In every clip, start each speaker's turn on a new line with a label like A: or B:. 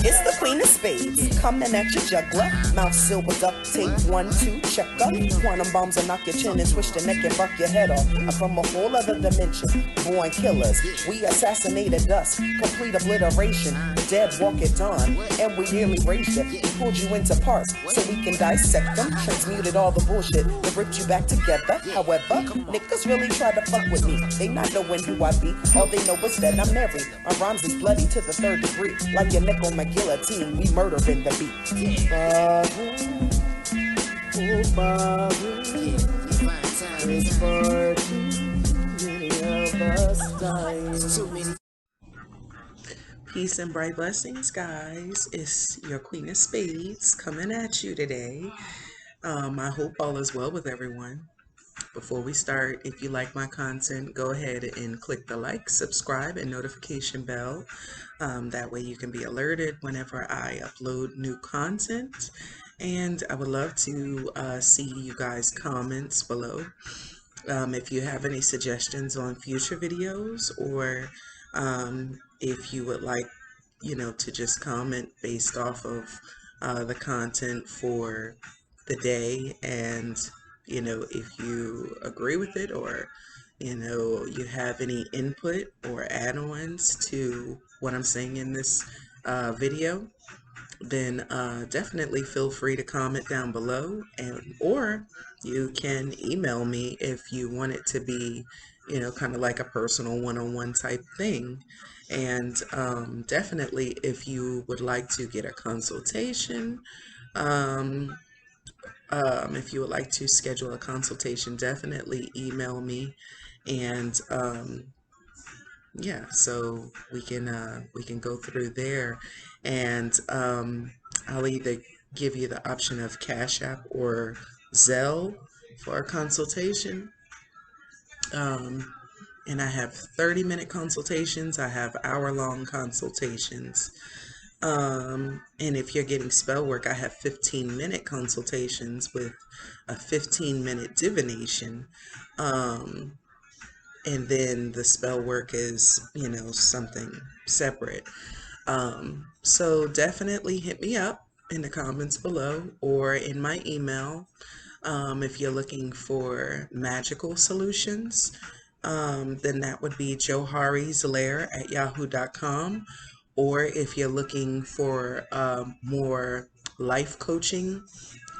A: It's the Queen of Spades, coming at your juggler. Mouth sealed with duct tape, 1, 2, check up. Quantum bombs will knock your chin and twist your neck and buck your head off. I'm from a whole other dimension, born killers. We assassinated us, complete obliteration. The dead walk at dawn, and we nearly raised you. We pulled you into parts so we can dissect them. Transmuted all the bullshit that ripped you back together. However, niggas really try to fuck with me. They not knowing who I be. All they know is that I'm married. My rhymes is bloody to the 3rd degree. Like your neck on my guillotine, we murdering the beat. Barbara, oh Barbara, it's far too many of us dying. Peace and bright blessings, guys. It's your Queen of Spades coming at you today. I hope all is well with everyone. Before we start, if you like my content, go ahead and click the like, subscribe, and notification bell. That way you can be alerted whenever I upload new content. And I would love to see you guys' comments below. If you have any suggestions on future videos, or if you would like, to just comment based off of the content for the day, and if you agree with it, or you have any input or add-ons to what I'm saying in this video, then definitely feel free to comment down below, or you can email me if you want it to be kind of like a personal one-on-one type thing. And definitely, if you would like to get a consultation, if you would like to schedule a consultation, definitely email me. And yeah, so we can go through there. And I'll either give you the option of Cashapp or Zelle for a consultation. And I have 30-minute consultations. I have hour-long consultations. And if you're getting spell work, I have 15-minute consultations with a 15-minute divination. And then the spell work is, something separate. So definitely hit me up in the comments below or in my email if you're looking for magical solutions. Then that would be Joharislair at yahoo.com. Or if you're looking for more life coaching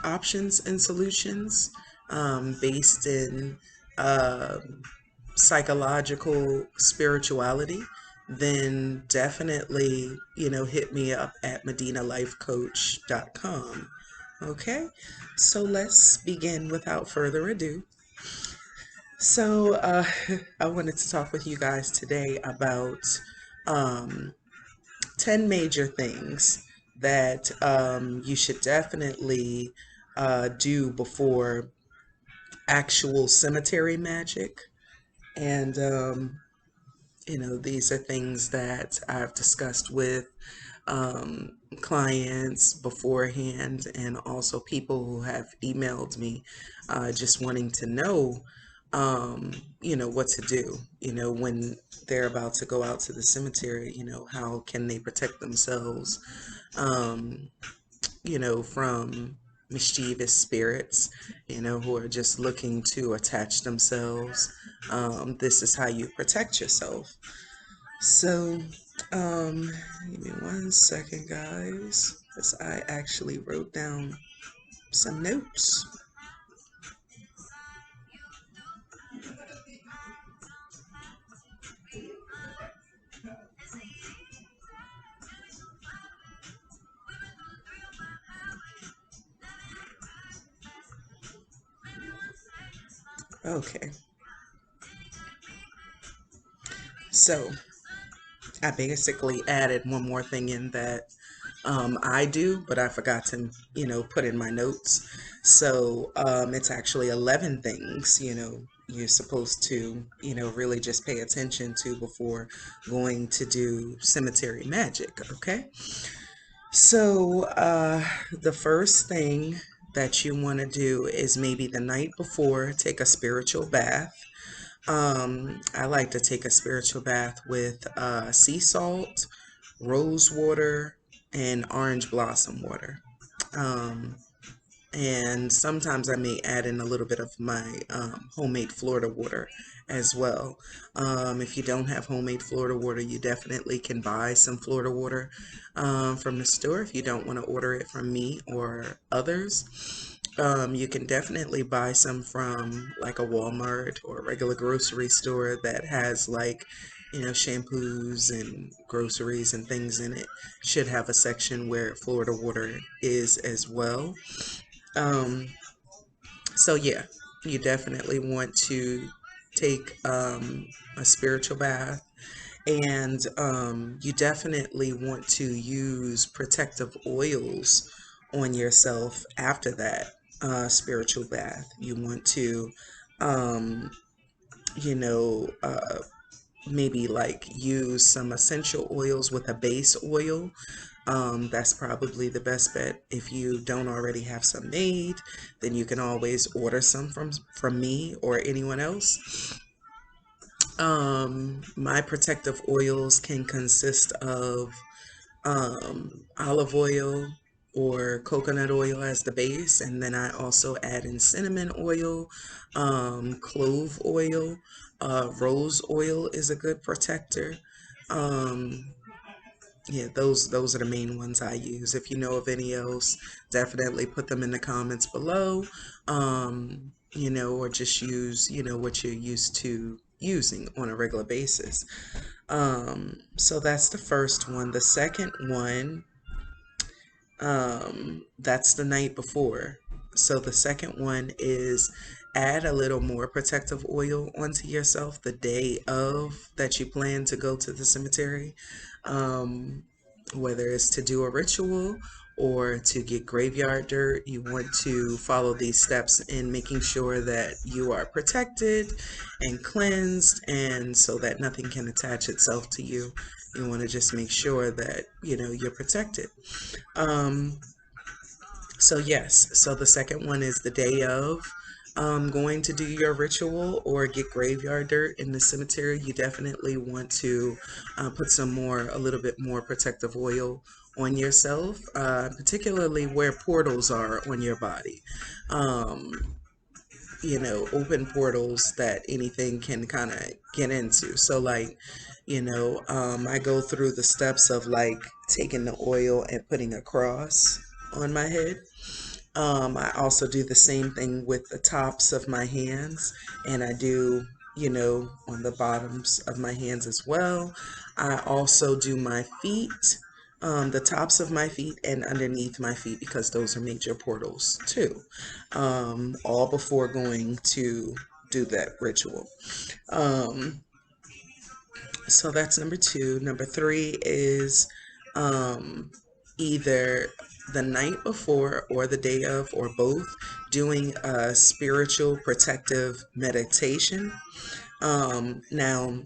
A: options and solutions based in psychological spirituality, then definitely, hit me up at medinalifecoach.com. Okay, so let's begin without further ado. So I wanted to talk with you guys today about 10 major things that you should definitely do before actual cemetery magic. And, these are things that I've discussed with clients beforehand, and also people who have emailed me just wanting to know, what to do, when they're about to go out to the cemetery, how can they protect themselves, from mischievous spirits, who are just looking to attach themselves. This is how you protect yourself. So, give me 1 second, guys, because I actually wrote down some notes. Okay. So I basically added one more thing in that I do, but I forgot to, put in my notes. So it's actually 11 things, you're supposed to, really just pay attention to before going to do cemetery magic. Okay. So the first thing that you want to do is maybe the night before, take a spiritual bath. I like to take a spiritual bath with sea salt, rose water, and orange blossom water. Um, and sometimes I may add in a little bit of my homemade Florida water as well. If you don't have homemade Florida water, you definitely can buy some Florida water from the store if you don't want to order it from me or others. You can definitely buy some from like a Walmart or a regular grocery store that has like, shampoos and groceries and things in it. Should have a section where Florida water is as well. Um, so yeah, you definitely want to take a spiritual bath, and you definitely want to use protective oils on yourself after that spiritual bath. You want to, um, you know, uh, maybe like use some essential oils with a base oil. That's probably the best bet. If you don't already have some made, then you can always order some from me or anyone else. My protective oils can consist of olive oil or coconut oil as the base, and then I also add in cinnamon oil, clove oil, rose oil is a good protector. Um, yeah, those are the main ones I use. If you know of any else, definitely put them in the comments below. Or just use, what you're used to using on a regular basis. So that's the first one. The second one, that's the night before. So the second one is add a little more protective oil onto yourself the day of that you plan to go to the cemetery. Um, whether it's to do a ritual or to get graveyard dirt, you want to follow these steps in making sure that you are protected and cleansed, and so that nothing can attach itself to you. You want to just make sure that, you're protected. Um, so yes, so the second one is the day of going to do your ritual or get graveyard dirt in the cemetery. You definitely want to put a little bit more protective oil on yourself, particularly where portals are on your body. Um, open portals that anything can kind of get into. So like, I go through the steps of like taking the oil and putting a cross on my head. I also do the same thing with the tops of my hands, and I do, on the bottoms of my hands as well. I also do my feet, the tops of my feet and underneath my feet, because those are major portals too, all before going to do that ritual. Um, so that's number two. Number three is um, either the night before or the day of or both, doing a spiritual protective meditation. Now,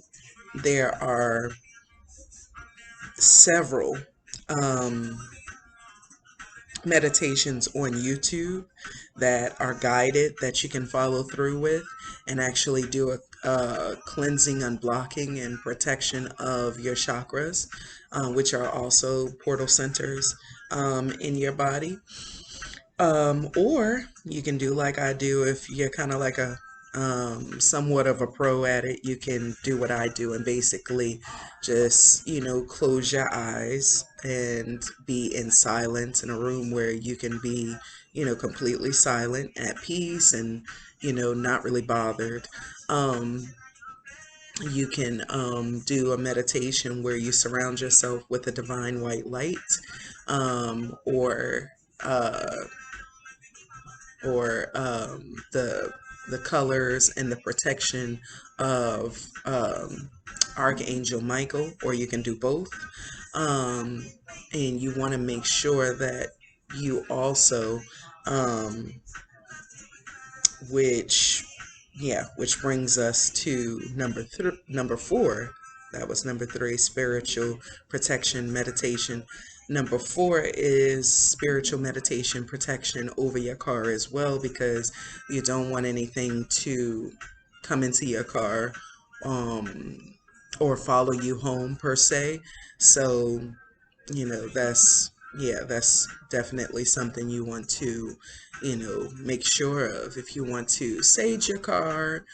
A: there are several um, meditations on YouTube that are guided that you can follow through with and actually do a cleansing, unblocking, and protection of your chakras, which are also portal centers in your body. Or you can do like I do if you're kind of like a somewhat of a pro at it. You can do what I do and basically just, close your eyes and be in silence in a room where you can be, completely silent, at peace, and, not really bothered. Um, you can do a meditation where you surround yourself with a divine white light, or uh, the colors and the protection of Archangel Michael, or you can do both. Um, and you want to make sure that you also, um, which which brings us to number four. That was number three, spiritual protection meditation. Number four is spiritual meditation protection over your car as well, because you don't want anything to come into your car or follow you home per se. So, that's definitely something you want to, make sure of. If you want to sage your car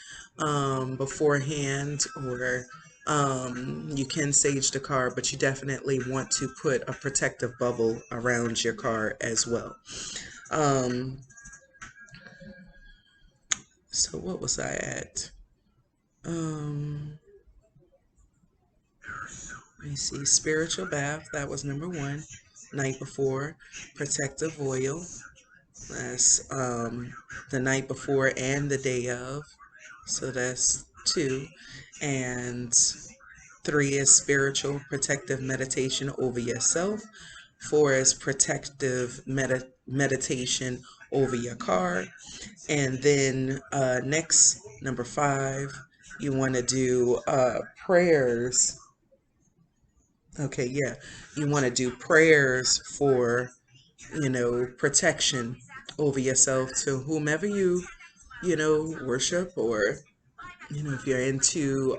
A: beforehand, or you can sage the car, but you definitely want to put a protective bubble around your car as well. Um, so what was I at? Um, Let me see. Spiritual bath, that was number one. Night before. Protective oil. That's the night before and the day of. So that's two. And three is spiritual protective meditation over yourself. Four is protective meditation over your car. And then next, number five, you want to do prayers. Okay, yeah. You want to do prayers for, protection over yourself to whomever you, worship, or, if you're into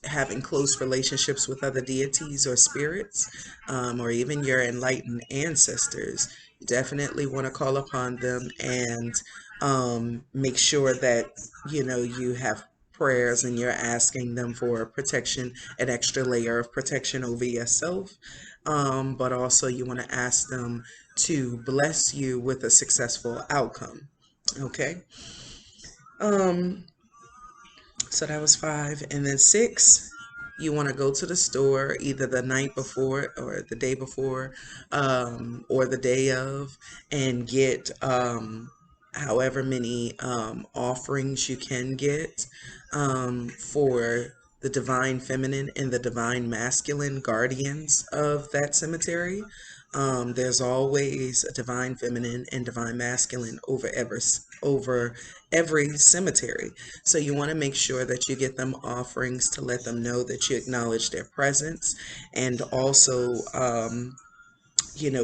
A: having close relationships with other deities or spirits, or even your enlightened ancestors. You definitely want to call upon them and make sure that you have prayers and you're asking them for protection, an extra layer of protection over yourself. But also you want to ask them to bless you with a successful outcome. Okay. Um, so that was five. And then six, you want to go to the store either the night before or the day before, or the day of, and get however many offerings you can get for the divine feminine and the divine masculine guardians of that cemetery. There's always a divine feminine and divine masculine over every cemetery. So you want to make sure that you get them offerings to let them know that you acknowledge their presence, and also,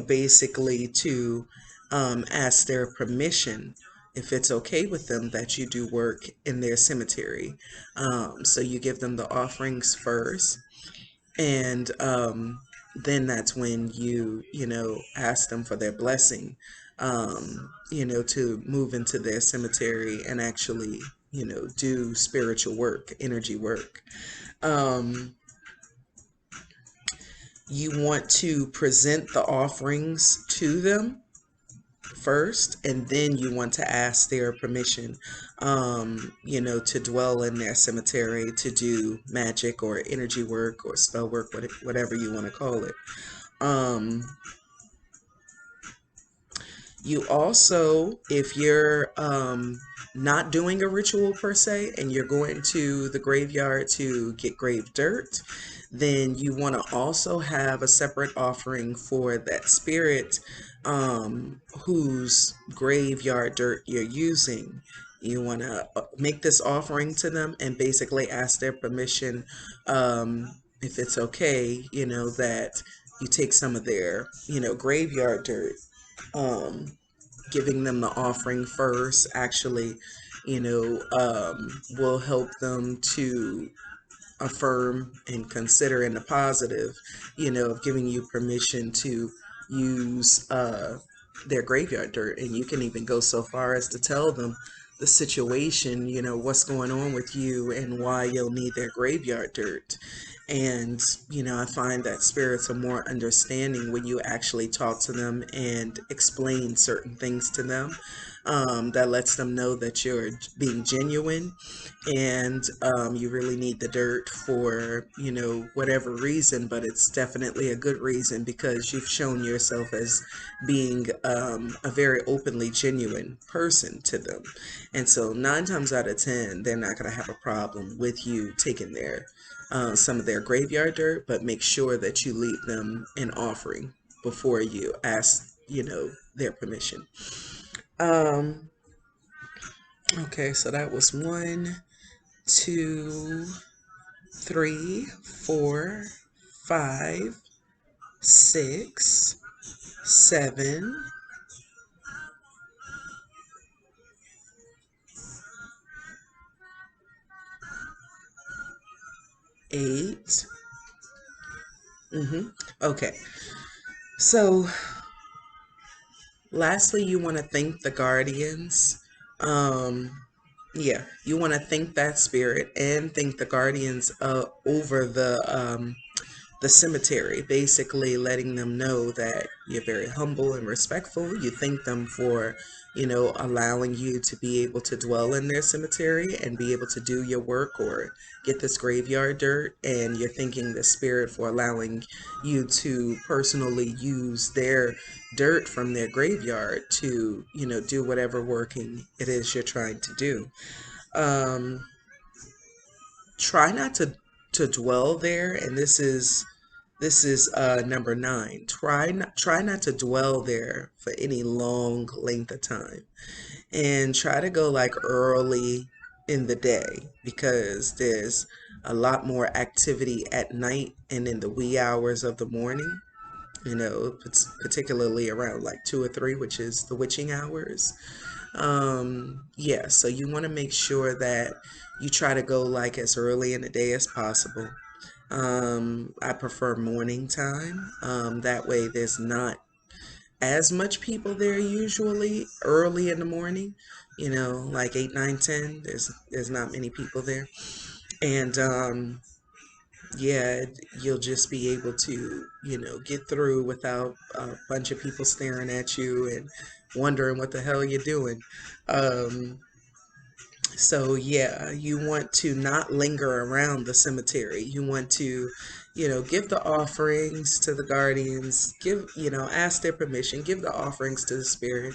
A: basically to ask their permission if it's okay with them that you do work in their cemetery. So you give them the offerings first, and then that's when you ask them for their blessing, to move into their cemetery and actually, do spiritual work, energy work. Um, you want to present the offerings to them first, and then you want to ask their permission, to dwell in their cemetery, to do magic or energy work or spell work, whatever you want to call it. Um, you also, if you're not doing a ritual per se, and you're going to the graveyard to get grave dirt, then you want to also have a separate offering for that spirit whose graveyard dirt you're using. You want to make this offering to them and basically ask their permission, if it's okay, that you take some of their, graveyard dirt. Um, Giving them the offering first actually, will help them to affirm and consider in the positive, of giving you permission to use their graveyard dirt. And you can even go so far as to tell them the situation, what's going on with you and why you'll need their graveyard dirt. And, I find that spirits are more understanding when you actually talk to them and explain certain things to them. That lets them know that you're being genuine, and you really need the dirt for, whatever reason, but it's definitely a good reason because you've shown yourself as being a very openly genuine person to them. And so 9 times out of 10, they're not going to have a problem with you taking some of their graveyard dirt, but make sure that you leave them an offering before you ask, their permission. Um, okay, so that was 1, 2, 3, 4, 5, 6, 7, 8. Okay. So, lastly, you want to thank the guardians. Um, yeah, you want to thank that spirit and thank the guardians over the cemetery, basically letting them know that you're very humble and respectful. You thank them for, allowing you to be able to dwell in their cemetery and be able to do your work or get this graveyard dirt. And you're thanking the spirit for allowing you to personally use their dirt from their graveyard to, do whatever working it is you're trying to do. Um, Try not to dwell there, and this is number 9. Try not to dwell there for any long length of time, and try to go like early in the day because there's a lot more activity at night and in the wee hours of the morning. Particularly around like 2 or 3, which is the witching hours. Yeah, so you want to make sure that you try to go like as early in the day as possible. I prefer morning time. That way there's not as much people there usually early in the morning. Like 8, 9, 10. There's not many people there. And yeah, you'll just be able to, get through without a bunch of people staring at you and wondering what the hell you're doing. Um, so yeah, you want to not linger around the cemetery. You want to, give the offerings to the guardians, ask their permission, give the offerings to the spirit,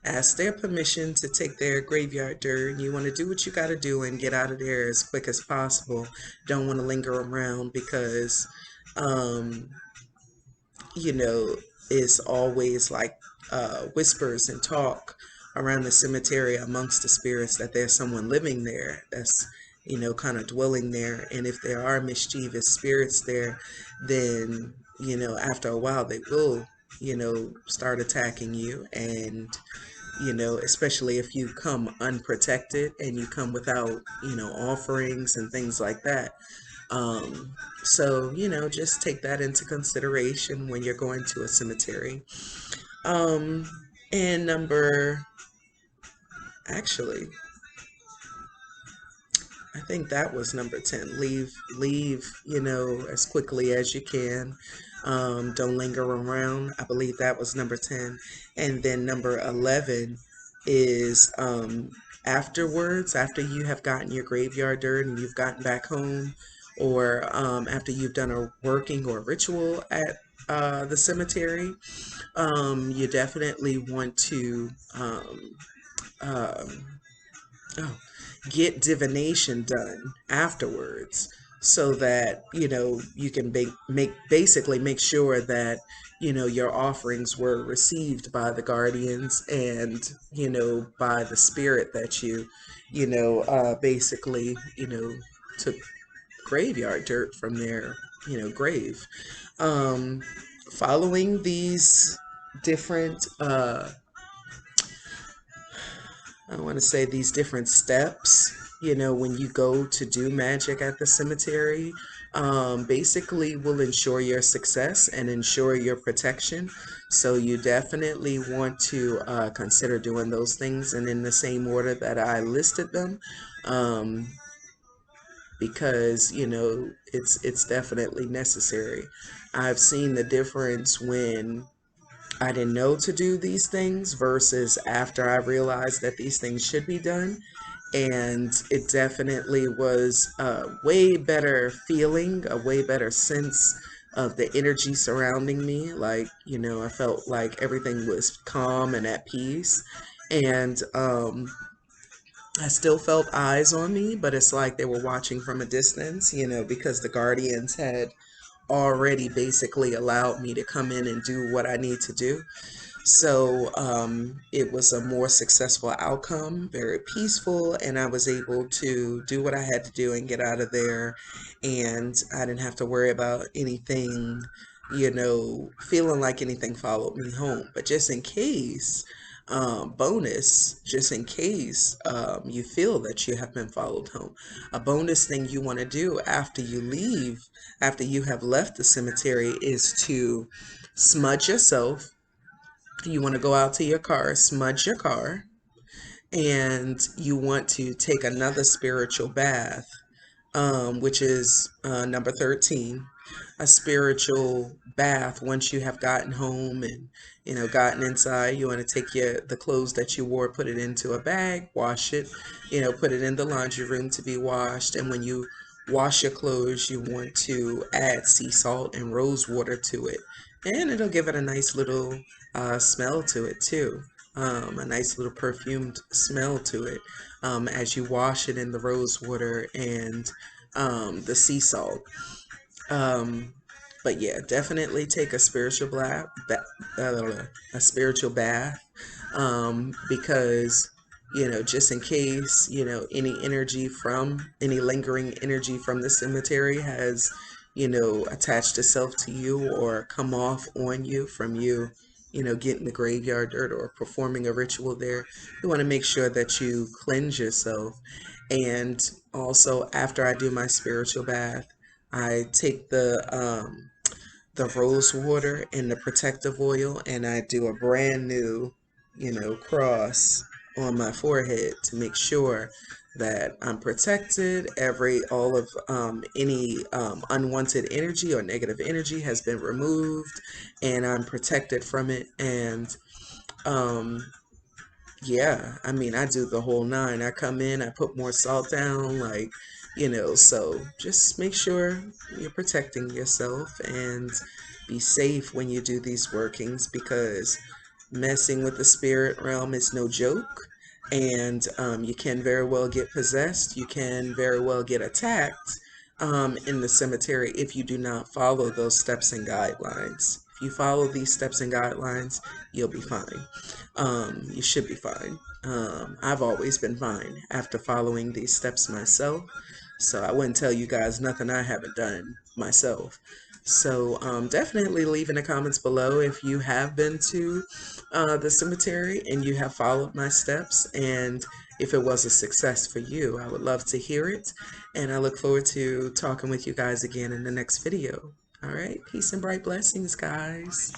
A: ask their permission to take their graveyard dirt. You want to do what you got to do and get out of there as quick as possible. Don't want to linger around because, um, you know, it's always like whispers and talk around the cemetery amongst the spirits that there's someone living there that's, kind of dwelling there. And if there are mischievous spirits there, then, after a while they will, start attacking you. And, especially if you come unprotected and you come without, offerings and things like that. So, just take that into consideration when you're going to a cemetery. Um, and actually, I think that was number 10. Leave, as quickly as you can. Don't linger around. I believe that was number 10. And then number 11 is afterwards, after you have gotten your graveyard dirt and you've gotten back home, or after you've done a working or ritual at the cemetery, you definitely want to um, oh, get divination done afterwards so that you can basically make sure that your offerings were received by the guardians and by the spirit that you basically took graveyard dirt from their grave. um Following these different I want to say these different steps, when you go to do magic at the cemetery, basically will ensure your success and ensure your protection. So you definitely want to consider doing those things and in the same order that I listed them, um, because it's definitely necessary. I've seen the difference when I didn't know to do these things versus after I realized that these things should be done. And it definitely was a way better feeling, a way better sense of the energy surrounding me. Like, I felt like everything was calm and at peace. And I still felt eyes on me, but it's like they were watching from a distance, because the guardians had already basically allowed me to come in and do what I need to do. So it was a more successful outcome, very peaceful, and I was able to do what I had to do and get out of there. And I didn't have to worry about anything, feeling like anything followed me home. But just in case, bonus, just in case you feel that you have been followed home. A bonus thing you want to do after you leave, after you have left the cemetery, is to smudge yourself. You want to go out to your car, smudge your car, and you want to take another spiritual bath, which is number 13, a spiritual bath. Once you have gotten home and gotten inside, you want to take the clothes that you wore, put it into a bag, wash it, put it in the laundry room to be washed. And when you wash your clothes, you want to add sea salt and rose water to it, and it'll give it a nice little smell to it too. A nice little perfumed smell to it, as you wash it in the rose water and the sea salt. Um, but yeah, definitely take a a spiritual bath, because just in case any lingering energy from the cemetery has attached itself to you or come off on you from getting the graveyard dirt or performing a ritual there. You want to make sure that you cleanse yourself. And also, after I do my spiritual bath, I take the rose water and the protective oil, and I do a brand new, cross on my forehead to make sure that I'm protected. All of any unwanted energy or negative energy has been removed, and I'm protected from it. And um, yeah, I mean, I do the whole nine. I come in, I put more salt down, like, so just make sure you're protecting yourself and be safe when you do these workings, because messing with the spirit realm is no joke. And you can very well get possessed. You can very well get attacked in the cemetery if you do not follow those steps and guidelines. If you follow these steps and guidelines, you'll be fine. You should be fine. I've always been fine after following these steps myself. So I wouldn't tell you guys nothing I haven't done myself. So definitely leave in the comments below if you have been to the cemetery and you have followed my steps, and if it was a success for you. I would love to hear it, and I look forward to talking with you guys again in the next video. All right, peace and bright blessings, guys.